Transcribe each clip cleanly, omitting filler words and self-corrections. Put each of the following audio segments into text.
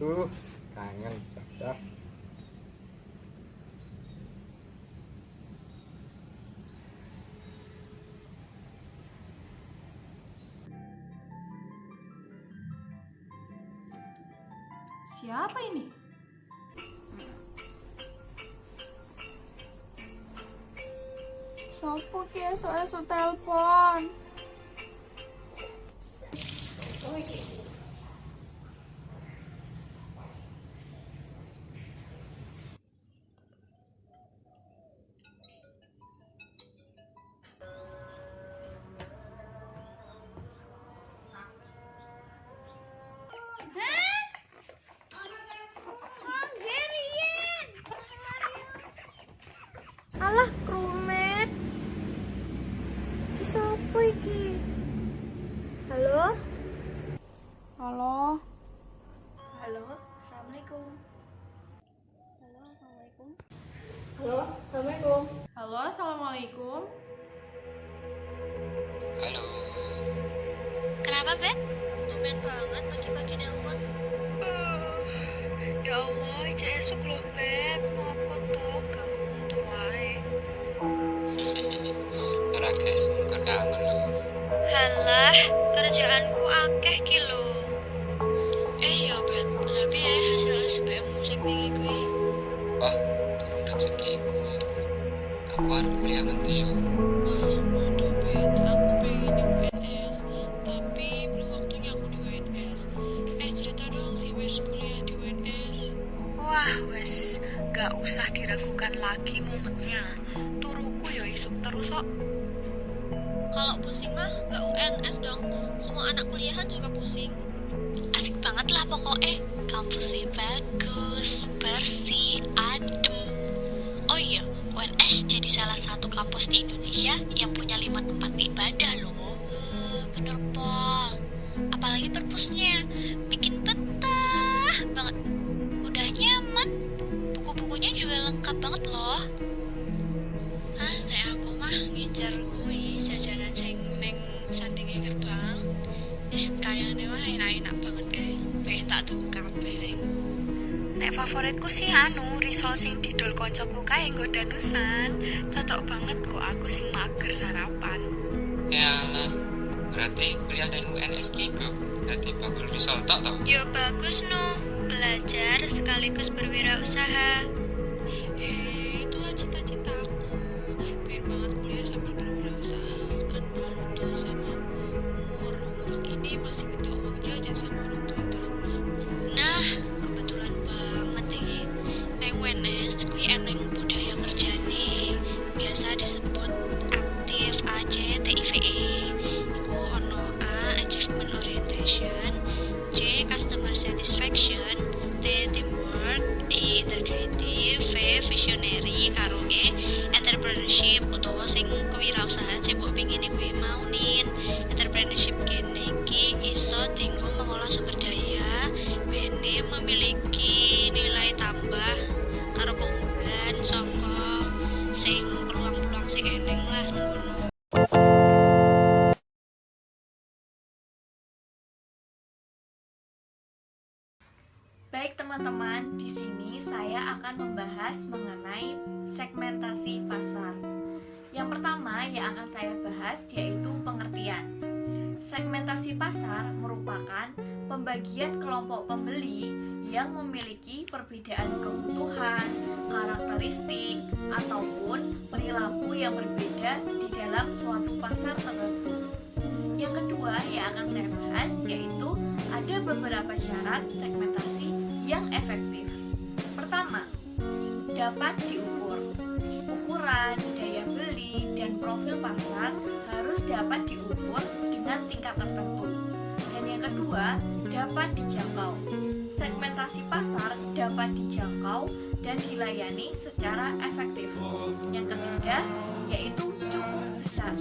Kangen Caca. Siapa ini? Sopo ki esuk-esuk telepon? Alah, Krumet. Ki sapa iki? Halo? Halo? Halo, assalamualaikum. Halo, assalamualaikum. Halo, assalamualaikum. Halo, assalamualaikum. Halo. Kenapa, Bet? Tumben banget pagi-pagi nelpon. Ya Allah, Ica esuk loh, Bet. Mau apa toh? Ganggu untuk wae. Ora guys, mungkin kangen lho. Halah, kerjaanku akeh ki lho. Ya, Bet. Tapi ya hasil SBM sing wingi kuwi. Wah, turun rezekiku. Aku arep kuliah ngendi yo? Aduh, Bet. Aku pengen di UNS, tapi belum waktunya aku di UNS. Cerita dong si wes kuliah di UNS. Wah, wes, gak usah diragukan lagi mumetnya. Turuku yo isuk terus kok. Kalau pusing mah gak UNS dong. Semua anak kuliahan juga pusing. Asik banget lah pokoknya. Kampusnya bagus, bersih, adem. Oh iya, UNS jadi salah satu kampus di Indonesia yang punya 5 tempat ibadah loh. Bener, Pol. Apalagi perpusnya, bikin betah banget. Udah nyaman, buku-bukunya juga lengkap banget loh. Nek aku mah ngincer kuwi jajanan sing ning sandinge gerbang. Wis kayane mah enak-enak banget kae. Pengen tak tuku kabeh. Nek favoritku sih risol sing didol koncoku kae nggo danusan. Cocok banget kok aku sing mager sarapan. Yalah. Berarti kuliah dan UNS ki berarti bakul risol tok toh? Yo bagus no, belajar sekaligus berwirausaha. Itu cita-cita aku. Pengen banget kuliah sambil berwirausaha. Kan malu tuh sama umur segini masih minta uang jajan sama orang tua terus. Nah, kebetulan banget nih. Neng UNS kuwi eneng budaya kerjane. Biasa disebut aktif ACTIVE. Achievement Orientation, C. Customer Satisfaction, T. Teamwork, I. Integrative, V. Visionary, karo E. Entrepreneurship utawa sing kewirausahaan sing mbok pingine kuwi maunin. Entrepreneurship kene iki iso dienggo mengolah sumber daya bene memiliki nilai tambah karo keunggulan saka sing peluang-peluang sing eneng lah ngono. Baik teman-teman, di sini saya akan membahas mengenai segmentasi pasar. Yang pertama yang akan saya bahas yaitu pengertian. Segmentasi pasar merupakan pembagian kelompok pembeli yang memiliki perbedaan kebutuhan, karakteristik, ataupun perilaku yang berbeda di dalam suatu pasar tertentu. Yang kedua yang akan saya bahas yaitu ada beberapa syarat segmentasi yang efektif. Pertama, dapat diukur. Ukuran, daya beli, dan profil pasar harus dapat diukur dengan tingkat tertentu. Dan yang kedua, dapat dijangkau. Segmentasi pasar dapat dijangkau dan dilayani secara efektif. Yang ketiga, yaitu cukup besar.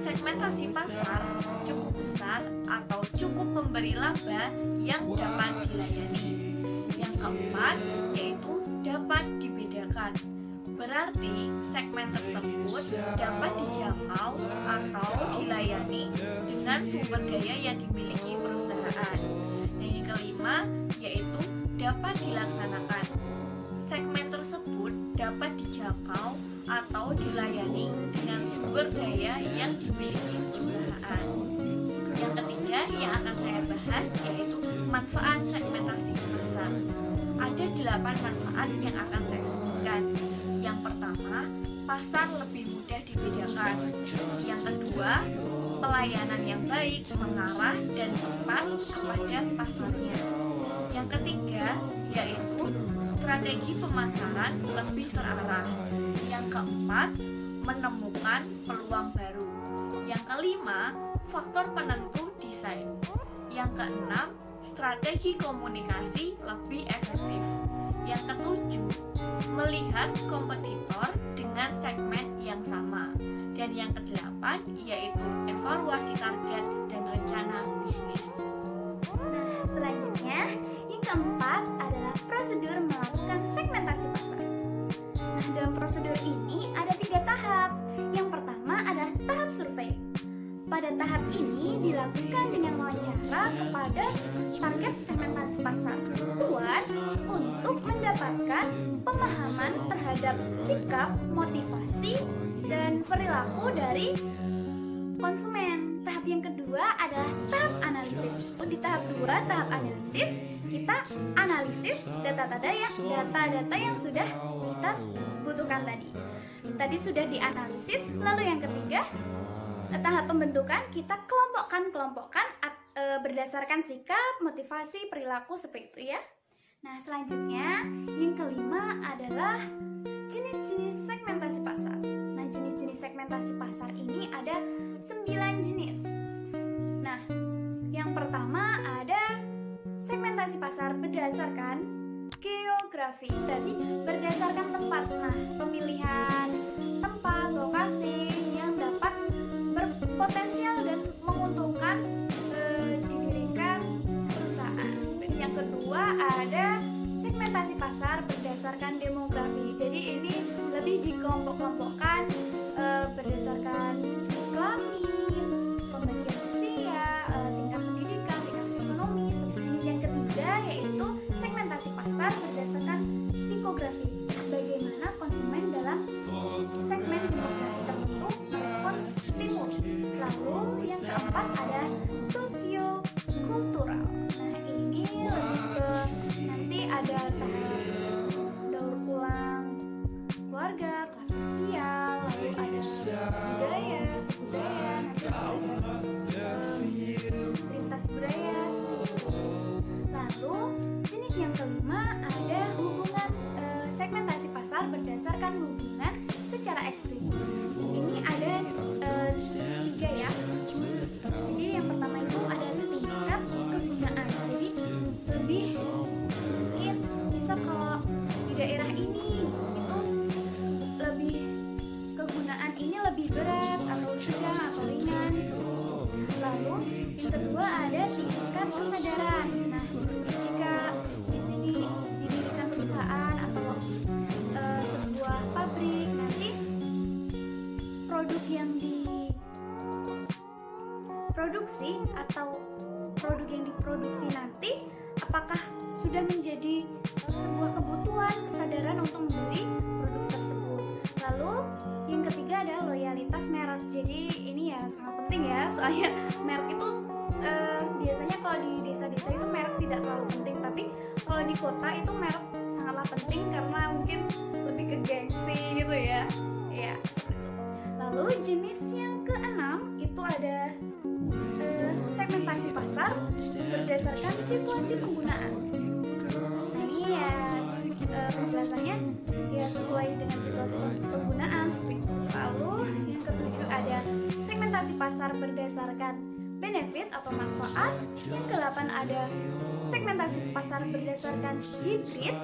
Segmentasi pasar cukup besar atau cukup memberi laba yang dapat dilayani. Yang keempat, yaitu dapat dibedakan. Berarti segmen tersebut dapat dijangkau atau dilayani dengan sumber daya yang dimiliki perusahaan. Dan yang kelima, yaitu dapat dilaksanakan. Segmen tersebut dapat dijangkau atau dilayani dengan sumber daya yang dimiliki perusahaan. Yang ketiga yang akan saya bahas yaitu manfaat segmentasi pasar. Ada 8 manfaat yang akan saya sebutkan. Yang pertama, pasar lebih mudah dibedakan. Yang kedua, pelayanan yang baik mengarah dan tepat kepada pasarnya. Yang ketiga, yaitu strategi pemasaran lebih terarah. Yang keempat, menemukan peluang baru. Yang kelima, faktor penentu desain. Yang keenam, strategi komunikasi lebih efektif. Yang ketujuh, melihat kompetitor dengan segmen yang sama. Dan yang kedelapan, yaitu evaluasi target dan rencana bisnis. Nah, selanjutnya, yang keempat adalah prosedur melakukan segmentasi pasar. Nah, dalam prosedur ini ada 3 tahap. Yang pertama adalah tahap survei. Pada tahap ini dilakukan dengan wawancara kepada target segmentasi pasar tujuan untuk mendapatkan pemahaman terhadap sikap, motivasi, dan perilaku dari konsumen. Tahap yang kedua adalah tahap analisis. Di tahap 2, tahap analisis, kita analisis data-data yang sudah kita butuhkan tadi. Tadi sudah dianalisis. Lalu yang ketiga, tahap pembentukan, kita kelompokkan berdasarkan sikap, motivasi, perilaku seperti itu ya. Nah, selanjutnya yang kelima adalah jenis-jenis segmentasi pasar. Nah, jenis-jenis segmentasi pasar ini ada 9 jenis. Nah, yang pertama ada segmentasi pasar berdasarkan geografi, berarti berdasarkan tempat. Nah, pemilihan tempat, lokasi yang dapat berpotensial dan menguntungkan didirikan perusahaan. Yang kedua ada segmentasi pasar berdasarkan demografi. Jadi ini lebih dikelompok-kelompokkan berdasarkan jenis kelamin, pembagian usia, tingkat pendidikan, tingkat ekonomi. Yang ketiga yaitu segmentasi pasar berdasarkan psikografi. Bagaimana konsumen dalam segmen demografi tertentu merespon stimulus. Lalu yang keempat ada sosiokultural. Nah, ini lebih ke nanti ada tahap daur ulang keluarga, kelas sosial, lalu ada budaya, nanti lintas budaya. Lalu jenis yang kelima ada hubungan segmentasi pasar berdasarkan hubungan secara ekstrim. Ini ada 3 ya. Jadi yang pertama itu ada tingkat kegunaan. Jadi lebih mungkin bisa kalau di daerah ini itu lebih kegunaan ini lebih berat atau sedang atau ringan. Lalu yang kedua ada tingkat kesadaran. Nah, jika di sini didirikan perusahaan atau sebuah pabrik, nanti produk yang diproduksi atau produk yang diproduksi nanti apakah sudah menjadi sebuah kebutuhan, kesadaran untuk membeli produk tersebut. Lalu yang ketiga ada loyalitas merek. Jadi ini ya sangat penting ya, soalnya merek itu biasanya kalau di desa-desa itu merek tidak terlalu penting, tapi kalau di kota itu merek sangatlah penting karena mungkin lebih ke gengsi gitu ya. Ya. Lalu jenis yang keenam itu ada segmentasi pasar berdasarkan situasi penggunaan. Ini ya penjelasannya ya sesuai dengan situasi penggunaan seperti itu. Lalu yang ketujuh ada segmentasi pasar berdasarkan benefit atau manfaat. Yang ke-8 ada segmentasi pasar berdasarkan hibrid.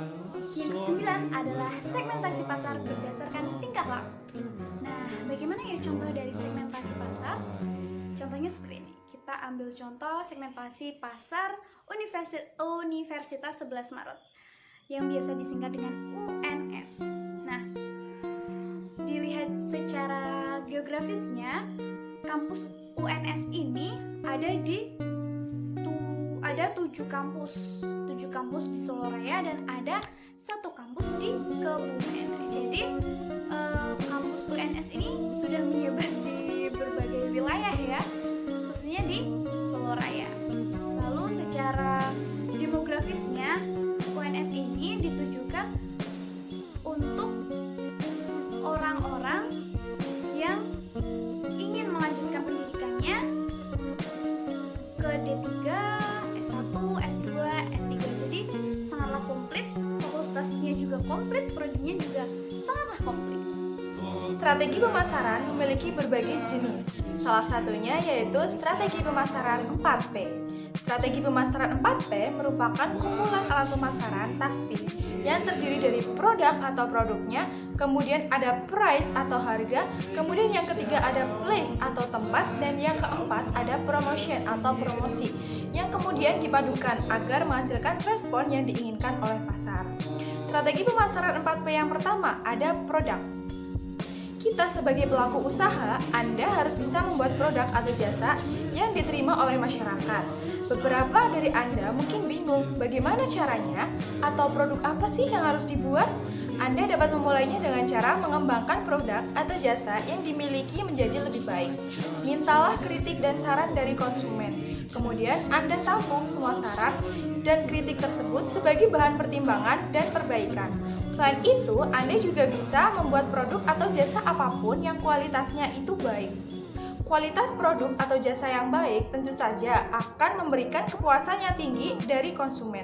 Yang ke-9 adalah segmentasi pasar berdasarkan tingkah laku. Nah, bagaimana ya contoh dari segmentasi pasar? Contohnya seperti ini. Kita ambil contoh segmentasi pasar Universitas 11 Maret yang biasa disingkat dengan UNS. Nah, dilihat secara geografisnya, kampus UNS ini ada ada 7 kampus di Solo Raya dan ada 1 kampus di Kebumen. Jadi kampus UNS ini sudah menyebar di berbagai wilayah ya, khususnya di Solo Raya. Lalu secara demografisnya UNS ini ditujukan untuk orang-orang yang ingin melanjutkan pendidikannya ke D3, S1, S2, S3. Jadi sangatlah komplit, fakultasnya juga komplit, prodinya juga sangatlah komplit. Strategi pemasaran memiliki berbagai jenis. Salah satunya yaitu strategi pemasaran 4P. Strategi pemasaran 4P merupakan kumpulan alat pemasaran taktis yang terdiri dari produk atau produknya, kemudian ada price atau harga, kemudian yang ketiga ada place atau tempat, dan yang keempat ada promotion atau promosi, yang kemudian dipadukan agar menghasilkan respon yang diinginkan oleh pasar. Strategi pemasaran 4P yang pertama ada produk. Kita sebagai pelaku usaha, Anda harus bisa membuat produk atau jasa yang diterima oleh masyarakat. Beberapa dari Anda mungkin bingung bagaimana caranya atau produk apa sih yang harus dibuat? Anda dapat memulainya dengan cara mengembangkan produk atau jasa yang dimiliki menjadi lebih baik. Mintalah kritik dan saran dari konsumen. Kemudian Anda tampung semua saran dan kritik tersebut sebagai bahan pertimbangan dan perbaikan. Selain itu, Anda juga bisa membuat produk atau jasa apapun yang kualitasnya itu baik. Kualitas produk atau jasa yang baik tentu saja akan memberikan kepuasan yang tinggi dari konsumen.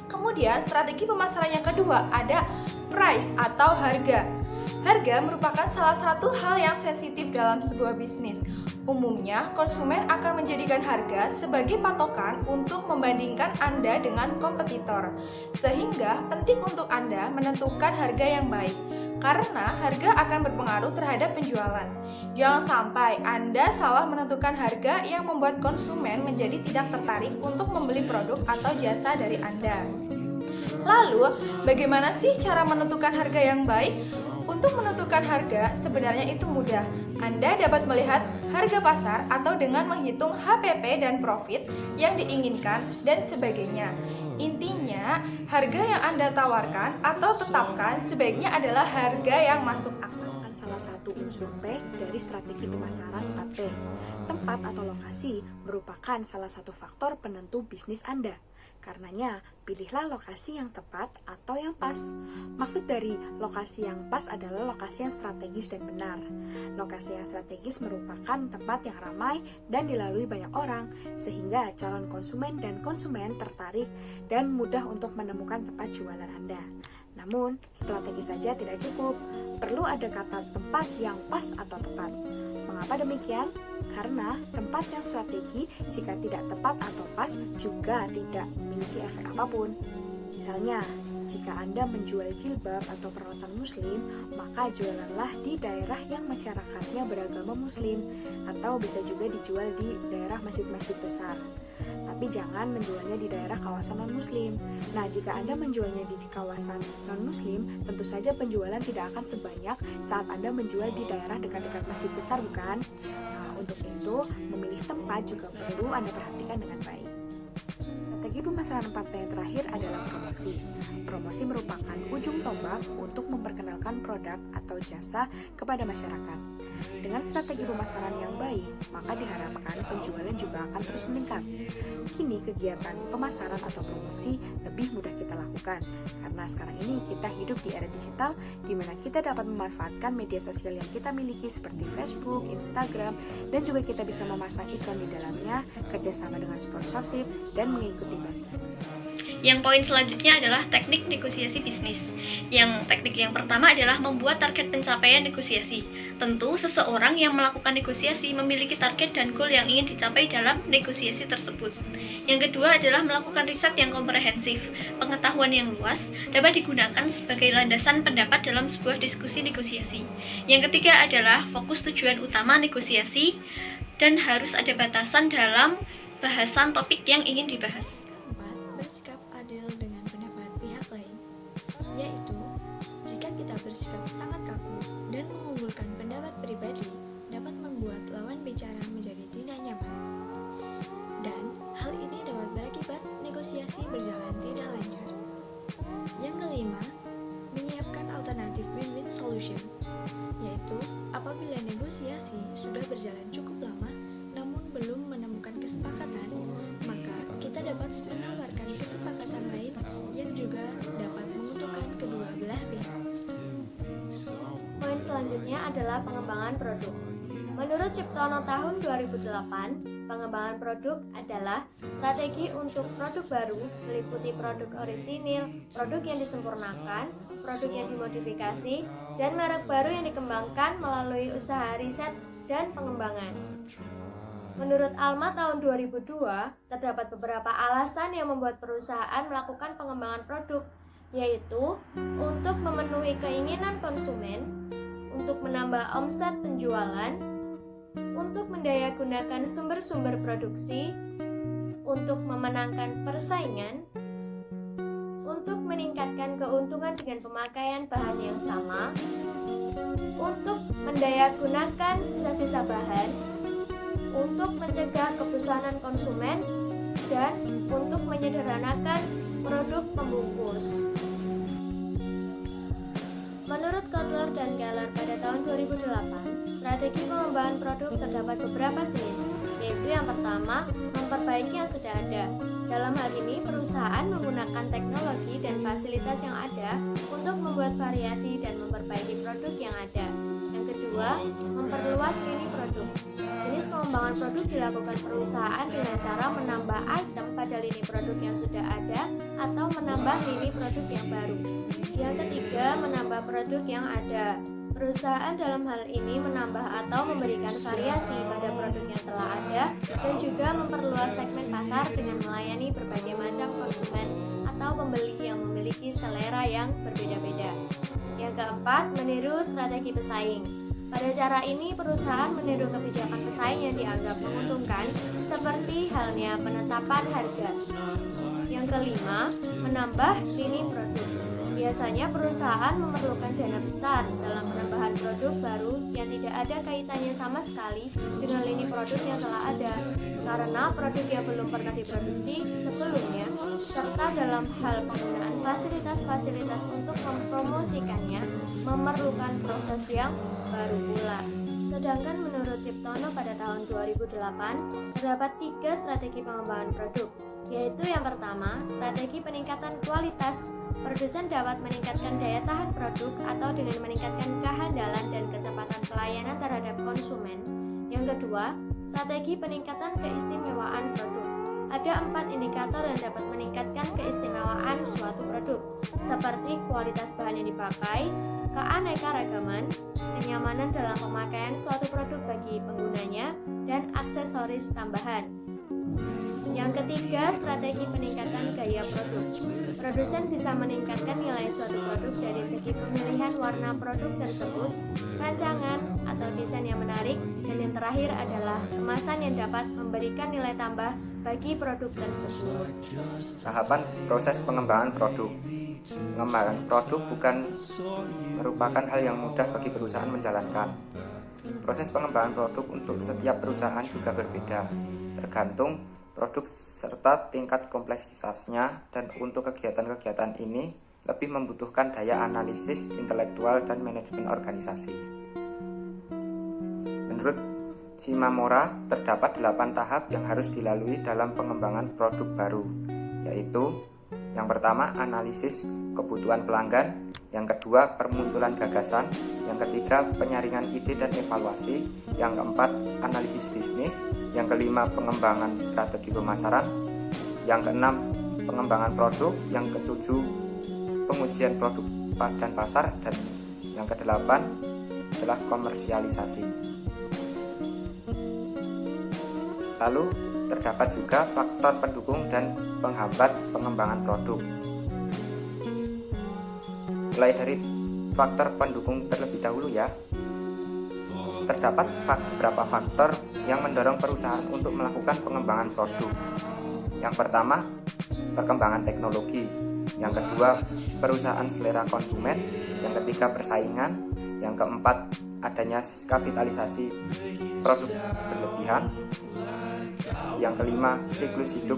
Kemudian, strategi pemasaran yang kedua ada price atau harga. Harga merupakan salah satu hal yang sensitif dalam sebuah bisnis. Umumnya, konsumen akan menjadikan harga sebagai patokan untuk membandingkan Anda dengan kompetitor. Sehingga penting untuk Anda menentukan harga yang baik, karena harga akan berpengaruh terhadap penjualan. Jangan sampai Anda salah menentukan harga yang membuat konsumen menjadi tidak tertarik untuk membeli produk atau jasa dari Anda. Lalu, bagaimana sih cara menentukan harga yang baik? Untuk menentukan harga sebenarnya itu mudah. Anda dapat melihat harga pasar atau dengan menghitung HPP dan profit yang diinginkan dan sebagainya. Intinya, harga yang Anda tawarkan atau tetapkan sebaiknya adalah harga yang masuk akal. Salah satu unsur P dari strategi pemasaran 4P. Tempat atau lokasi merupakan salah satu faktor penentu bisnis Anda. Karenanya, pilihlah lokasi yang tepat atau yang pas. Maksud dari lokasi yang pas adalah lokasi yang strategis dan benar. Lokasi yang strategis merupakan tempat yang ramai dan dilalui banyak orang, sehingga calon konsumen dan konsumen tertarik dan mudah untuk menemukan tempat jualan Anda. Namun, strategi saja tidak cukup. Perlu ada kata tempat yang pas atau tepat. Mengapa demikian? Karena tempat yang strategi jika tidak tepat atau pas juga tidak memiliki efek apapun. Misalnya, jika Anda menjual jilbab atau peralatan muslim, maka jualanlah di daerah yang masyarakatnya beragama muslim, atau bisa juga dijual di daerah masjid-masjid besar. Tapi jangan menjualnya di daerah kawasan non-muslim. Nah, jika Anda menjualnya di kawasan non-muslim, tentu saja penjualan tidak akan sebanyak saat Anda menjual di daerah dekat-dekat masjid besar, bukan? Nah, untuk itu, memilih tempat juga perlu Anda perhatikan dengan baik. Strategi pemasaran 4P yang terakhir adalah promosi. Promosi merupakan ujung tombak untuk memperkenalkan produk atau jasa kepada masyarakat. Dengan strategi pemasaran yang baik, maka diharapkan penjualan juga akan terus meningkat. Kini kegiatan pemasaran atau promosi lebih mudah kita lakukan, karena sekarang ini kita hidup di era digital di mana kita dapat memanfaatkan media sosial yang kita miliki seperti Facebook, Instagram, dan juga kita bisa memasang iklan di dalamnya, kerjasama dengan sponsorship, dan mengikuti buzzer. Yang poin selanjutnya adalah teknik negosiasi bisnis. Yang teknik yang pertama adalah membuat target pencapaian negosiasi. Tentu, seseorang yang melakukan negosiasi memiliki target dan goal yang ingin dicapai dalam negosiasi tersebut. Yang kedua adalah melakukan riset yang komprehensif. Pengetahuan yang luas dapat digunakan sebagai landasan pendapat dalam sebuah diskusi negosiasi. Yang ketiga adalah fokus tujuan utama negosiasi dan harus ada batasan dalam bahasan topik yang ingin dibahas. Keempat, bersikap adil dengan pendapat pihak lain, yaitu jika kita bersikap sangat kaku dan mengunggulkan pendapat pribadi dapat membuat lawan bicara menjadi tidak nyaman. Dan hal ini dapat berakibat selanjutnya adalah pengembangan produk. Menurut Ciptono tahun 2008, pengembangan produk adalah strategi untuk produk baru meliputi produk orisinil, produk yang disempurnakan, produk yang dimodifikasi, dan merek baru yang dikembangkan melalui usaha riset dan pengembangan. Menurut Alma tahun 2002, terdapat beberapa alasan yang membuat perusahaan melakukan pengembangan produk, yaitu untuk memenuhi keinginan konsumen, untuk menambah omset penjualan, untuk mendayagunakan sumber-sumber produksi, untuk memenangkan persaingan, untuk meningkatkan keuntungan dengan pemakaian bahan yang sama, untuk mendayagunakan sisa-sisa bahan, untuk mencegah kebosanan konsumen, dan untuk menyederhanakan produk pembungkus. Menurut Kotler dan Keller pada tahun 2008, strategi pengembangan produk terdapat beberapa jenis, yaitu yang pertama, memperbaiki yang sudah ada. Dalam hal ini, perusahaan menggunakan teknologi dan fasilitas yang ada untuk membuat variasi dan memperbaiki produk yang ada. Yang kedua, memperluas lini produk. Jenis pengembangan produk dilakukan perusahaan dengan cara menambah item pada lini produk yang sudah ada atau menambah lini produk yang baru. Yang ketiga, menambah produk yang ada. Perusahaan dalam hal ini menambah atau memberikan variasi pada produk yang telah ada dan juga memperluas segmen pasar dengan melayani berbagai macam konsumen atau pembeli yang memiliki selera yang berbeda-beda. Yang keempat, meniru strategi pesaing. Pada cara ini, perusahaan meniru kebijakan pesaing yang dianggap menguntungkan, seperti halnya penetapan harga. Yang kelima, menambah lini produk. Biasanya perusahaan memerlukan dana besar dalam penambahan produk baru yang tidak ada kaitannya sama sekali dengan lini produk yang telah ada, karena produk yang belum pernah diproduksi sebelumnya, serta dalam hal penggunaan fasilitas-fasilitas untuk mempromosikannya memerlukan proses yang baru pula. Sedangkan menurut Ciptono pada tahun 2008, terdapat 3 strategi pengembangan produk, yaitu yang pertama, strategi peningkatan kualitas. Produsen dapat meningkatkan daya tahan produk atau dengan meningkatkan kehandalan dan kecepatan pelayanan terhadap konsumen. Yang kedua, strategi peningkatan keistimewaan produk. Ada 4 indikator yang dapat meningkatkan keistimewaan suatu produk, seperti kualitas bahan yang dipakai, keanekaragaman, kenyamanan dalam pemakaian suatu produk bagi penggunanya, dan aksesoris tambahan. Yang ketiga, strategi peningkatan gaya produk. Produsen bisa meningkatkan nilai suatu produk dari segi pemilihan warna produk tersebut, rancangan atau desain yang menarik, dan yang terakhir adalah kemasan yang dapat memberikan nilai tambah bagi produk tersebut. Tahapan proses pengembangan produk. Pengembangan produk bukan merupakan hal yang mudah bagi perusahaan menjalankan. Proses pengembangan produk untuk setiap perusahaan juga berbeda, tergantung produk serta tingkat kompleksitasnya, dan untuk kegiatan-kegiatan ini lebih membutuhkan daya analisis intelektual dan manajemen organisasi. Menurut Shimamura, terdapat 8 tahap yang harus dilalui dalam pengembangan produk baru, yaitu yang pertama, analisis kebutuhan pelanggan, yang kedua, permunculan gagasan, yang ketiga, penyaringan ide dan evaluasi, yang keempat, analisis bisnis, yang kelima, pengembangan strategi pemasaran, yang keenam, pengembangan produk, yang ketujuh, pengujian produk dan pasar, dan yang kedelapan adalah komersialisasi. Lalu terdapat juga faktor pendukung dan penghambat pengembangan produk. Mulai dari faktor pendukung terlebih dahulu ya. Terdapat beberapa faktor yang mendorong perusahaan untuk melakukan pengembangan produk. Yang pertama, perkembangan teknologi. Yang kedua, perusahaan selera konsumen. Yang ketiga, persaingan. Yang keempat, adanya kapitalisasi produk berlebihan. Yang kelima, siklus hidup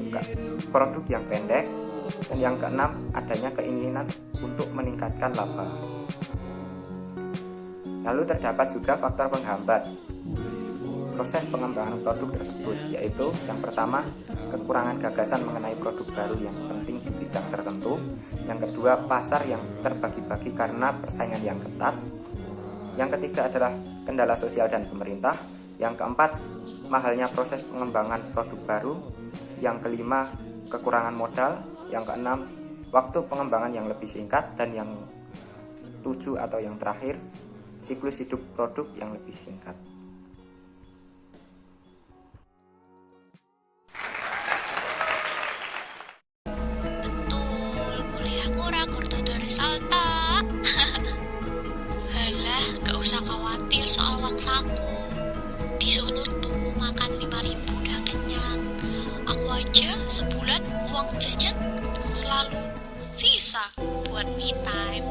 produk yang pendek. Dan yang keenam, adanya keinginan untuk meningkatkan laba. Lalu terdapat juga faktor penghambat proses pengembangan produk tersebut, yaitu yang pertama, kekurangan gagasan mengenai produk baru yang penting di bidang tertentu. Yang kedua, pasar yang terbagi-bagi karena persaingan yang ketat. Yang ketiga adalah kendala sosial dan pemerintah. Yang keempat, mahalnya proses pengembangan produk baru. Yang kelima, kekurangan modal. Yang keenam, waktu pengembangan yang lebih singkat. Dan yang 7 atau yang terakhir, siklus hidup produk yang lebih singkat. Betul, kuliahku ora kudu dari salta. Halah, gak usah khawatir soal uang saku. Di sono tuh makan 5.000 udah kenyang. Aku aja sebulan uang jajan selalu sisa buat me time.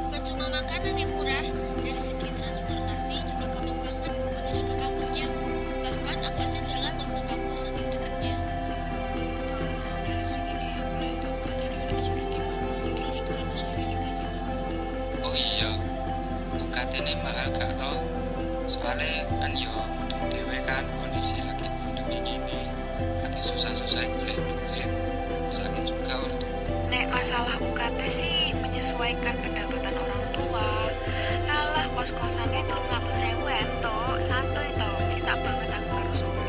Bukan cuma makanan yang murah, dari segi transportasi juga gampang banget menuju ke kampusnya. Bahkan aku aja jalan loh ke kampus saking dekatnya. Kalau dari segi biaya kuliah itu UKT di UNS itu gimana? Terus kos-kosannya juga gimana? Oh iya, UKT ini mahal gak toh? Soalnya kan yo dewe kan kondisi lagi pandemi ini, lagi susah-susah golek duit, misalnya juga ortu. Nek masalah UKT sih menyesuaikan pendapatan orang tua. Alah kos-kosannya 300.000 entuk, santuy toh. Cinta banget aku karo Solo.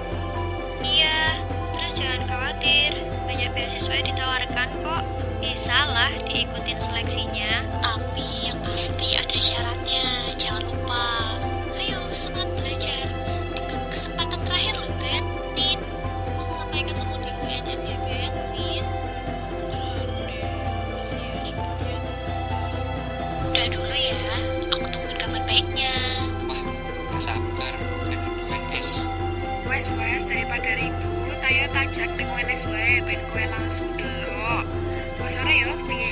Iya, terus jangan khawatir, banyak beasiswa yang ditawarkan kok. Bisa lah diikutin seleksinya. Tapi yang pasti ada syaratnya, jangan lupa. Ayo, semangat belajar. Tinggal kesempatan terakhir loh, Bet. Nin, sampai ketemu di UNS ya, Bet. Nin. Udah dulu ya, aku tungguin kabar baiknya. Wah, gak sabar pengen UNS. Wes daripada ribut, ayo tajak ning UNS wae ben kowe langsung delok. Sore yo, piye